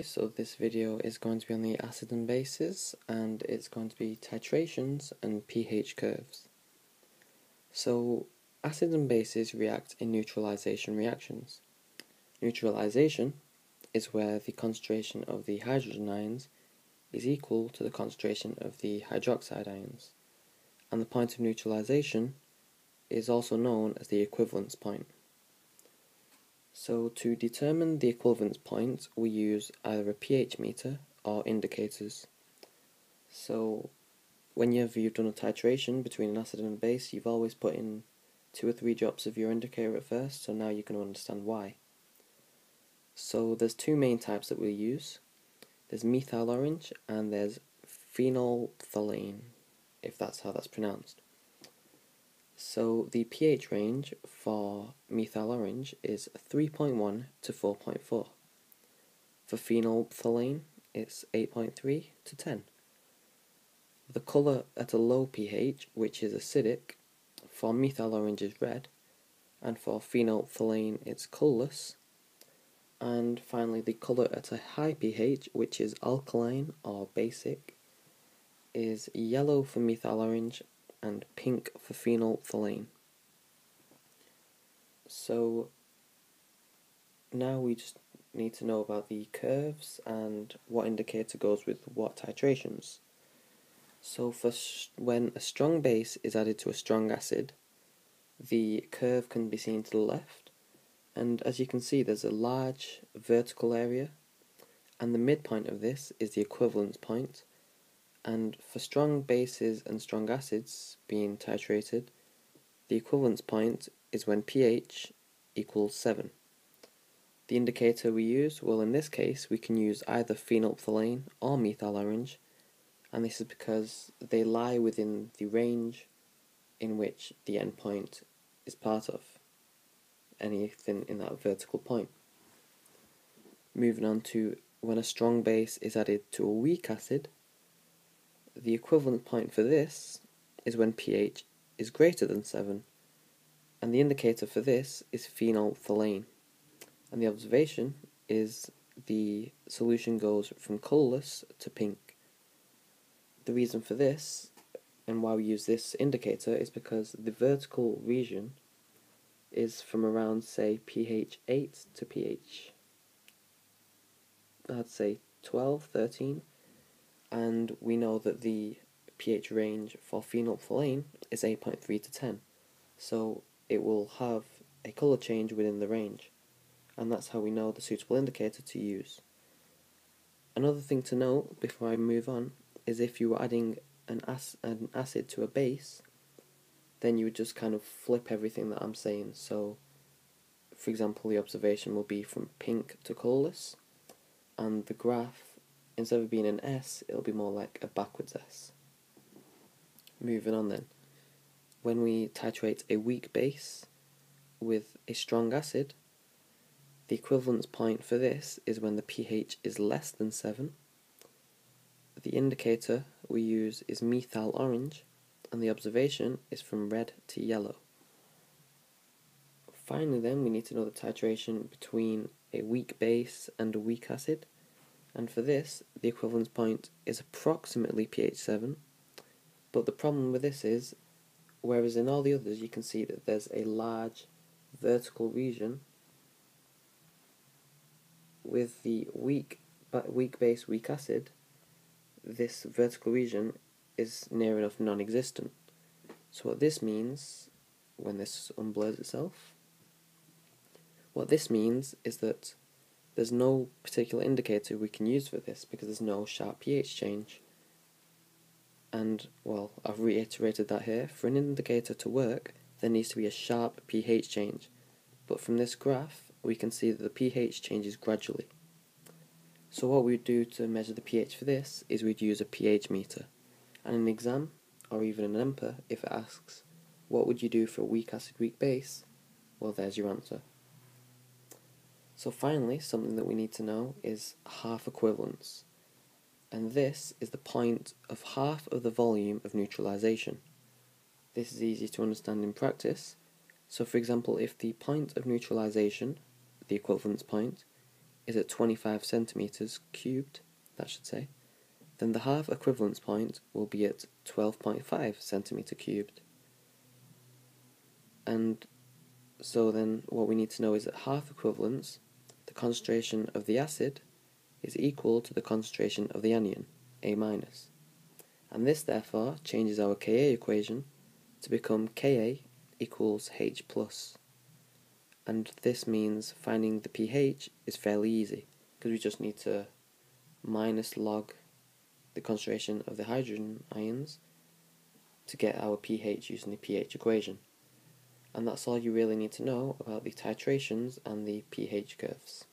So this video is going to be on the acid and bases, and it's going to be titrations and pH curves. So acids and bases react in neutralization reactions. Neutralization is where the concentration of the hydrogen ions is equal to the concentration of the hydroxide ions, and the point of neutralization is also known as the equivalence point. So to determine the equivalence point, we use either a pH meter or indicators. So whenever you've done a titration between an acid and a base, you've always put in 2 or 3 drops of your indicator at first, so now you can understand why. So there's 2 main types that we'll use. There's methyl orange and there's phenolphthalein, if that's how that's pronounced. So the pH range for methyl orange is 3.1 to 4.4. For phenolphthalein, it's 8.3 to 10. The colour at a low pH, which is acidic, for methyl orange is red, and for phenolphthalein it's colourless. And finally, the colour at a high pH, which is alkaline or basic, is yellow for methyl orange and pink for phenolphthalein. So now we just need to know about the curves and what indicator goes with what titrations. So when a strong base is added to a strong acid, the curve can be seen to the left, and as you can see there's a large vertical area, and the midpoint of this is the equivalence point. And for strong bases and strong acids being titrated, the equivalence point is when pH equals 7. The indicator we use, well in this case we can use either phenolphthalein or methyl orange, and this is because they lie within the range in which the endpoint is part of, anything in that vertical point. Moving on to when a strong base is added to a weak acid, the equivalent point for this is when pH is greater than 7, and the indicator for this is phenolphthalein, and the observation is the solution goes from colourless to pink. The reason for this, and why we use this indicator, is because the vertical region is from around, say, pH 8 to pH, I'd say 12, 13, and we know that the pH range for phenolphthalein is 8.3 to 10, so it will have a colour change within the range, and that's how we know the suitable indicator to use. Another thing to note before I move on is if you were adding an acid to a base, then you would just kind of flip everything that I'm saying. So for example, the observation will be from pink to colourless, and the graph, instead of being an S, it'll be more like a backwards S. Moving on then, when we titrate a weak base with a strong acid, the equivalence point for this is when the pH is less than 7. The indicator we use is methyl orange, and the observation is from red to yellow. Finally then, we need to know the titration between a weak base and a weak acid, and for this the equivalence point is approximately pH 7, but the problem with this is, whereas in all the others you can see that there's a large vertical region, with the weak base, weak acid, this vertical region is near enough non-existent. So what this means, when this unblurs itself, what this means is that there's no particular indicator we can use for this because there's no sharp pH change. And, well, I've reiterated that here. For an indicator to work, there needs to be a sharp pH change. But from this graph, we can see that the pH changes gradually. So what we'd do to measure the pH for this is we'd use a pH meter. And an exam, or even an EMPA, if it asks, what would you do for a weak acid, weak base? Well, there's your answer. So finally, something that we need to know is half equivalence, and this is the point of half of the volume of neutralization. This is easy to understand in practice. So for example, if the point of neutralization, the equivalence point, is at 25 centimeters cubed, that should say, then the half equivalence point will be at 12.5 centimeter cubed. And so then what we need to know is that half equivalence, the concentration of the acid is equal to the concentration of the anion, A-. And this therefore changes our Ka equation to become Ka equals H+. And this means finding the pH is fairly easy, because we just need to minus log the concentration of the hydrogen ions to get our pH using the pH equation. And that's all you really need to know about the titrations and the pH curves.